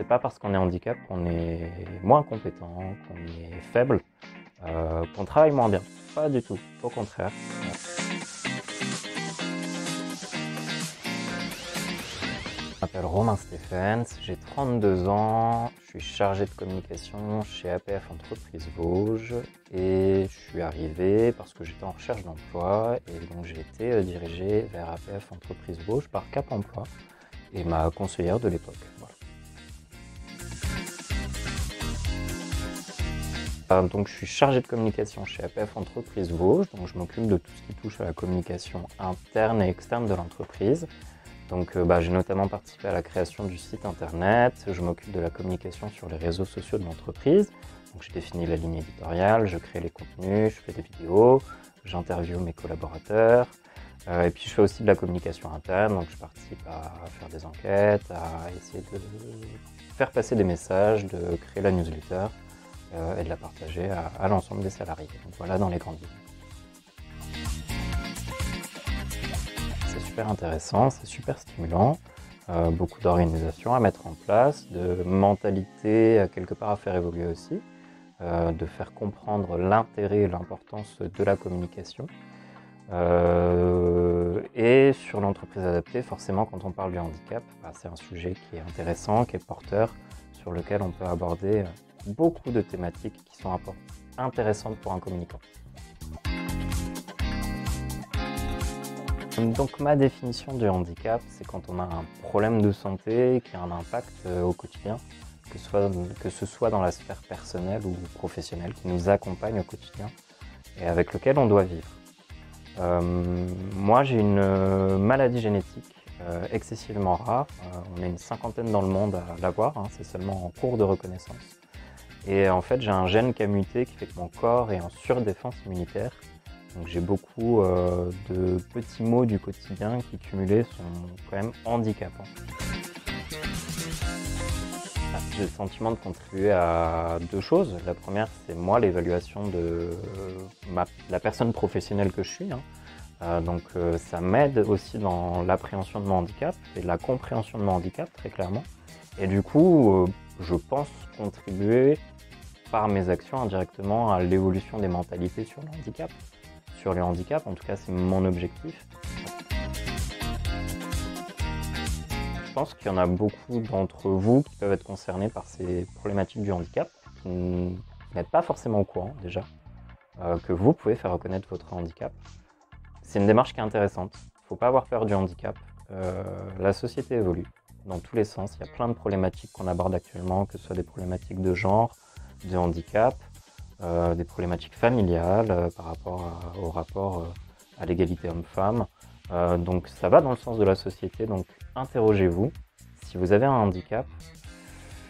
c'est pas parce qu'on est handicap qu'on est moins compétent, qu'on est faible, qu'on travaille moins bien. Pas du tout, au contraire. Je m'appelle Romain Stephens, j'ai 32 ans, je suis chargé de communication chez APF Entreprises Vosges et je suis arrivé parce que j'étais en recherche d'emploi et donc j'ai été dirigé vers APF Entreprises Vosges par Cap Emploi et ma conseillère de l'époque. Voilà. Donc je suis chargé de communication chez APF Entreprises Vosges, donc je m'occupe de tout ce qui touche à la communication interne et externe de l'entreprise. Donc j'ai notamment participé à la création du site internet, je m'occupe de la communication sur les réseaux sociaux de l'entreprise. Donc je définis la ligne éditoriale, je crée les contenus, je fais des vidéos, j'interviewe mes collaborateurs. Et puis je fais aussi de la communication interne, donc je participe à faire des enquêtes, à essayer de faire passer des messages, de créer la newsletter et de la partager à l'ensemble des salariés. Donc voilà dans les grandes lignes. C'est super intéressant, c'est super stimulant, beaucoup d'organisations à mettre en place, de mentalité quelque part à faire évoluer aussi, de faire comprendre l'intérêt et l'importance de la communication. Et sur l'entreprise adaptée, forcément quand on parle du handicap, c'est un sujet qui est intéressant, qui est porteur, sur lequel on peut aborder beaucoup de thématiques qui sont intéressantes pour un communicant. Donc ma définition du handicap, c'est quand on a un problème de santé qui a un impact au quotidien, que ce soit dans la sphère personnelle ou professionnelle, qui nous accompagne au quotidien et avec lequel on doit vivre. Moi j'ai une maladie génétique excessivement rare, on est une cinquantaine dans le monde à l'avoir, c'est seulement en cours de reconnaissance. Et en fait j'ai un gène qui a muté qui fait que mon corps est en surdéfense immunitaire. Donc j'ai beaucoup de petits maux du quotidien qui cumulés sont quand même handicapants. J'ai le sentiment de contribuer à deux choses. La première, c'est moi, l'évaluation de la personne professionnelle que je suis. Donc ça m'aide aussi dans l'appréhension de mon handicap et la compréhension de mon handicap, très clairement. Et du coup, je pense contribuer par mes actions indirectement à l'évolution des mentalités sur le handicap. Sur le handicap, en tout cas c'est mon objectif. Je pense qu'il y en a beaucoup d'entre vous qui peuvent être concernés par ces problématiques du handicap, qui n'êtes pas forcément au courant déjà, que vous pouvez faire reconnaître votre handicap. C'est une démarche qui est intéressante, il ne faut pas avoir peur du handicap. La société évolue dans tous les sens, il y a plein de problématiques qu'on aborde actuellement, que ce soit des problématiques de genre, de handicap, des problématiques familiales par rapport au rapport à l'égalité homme-femme. Donc ça va dans le sens de la société, donc interrogez-vous. Si vous avez un handicap,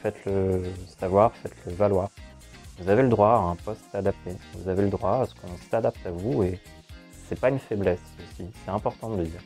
faites-le savoir, faites-le valoir. Vous avez le droit à un poste adapté, vous avez le droit à ce qu'on s'adapte à vous et c'est pas une faiblesse aussi, c'est important de le dire.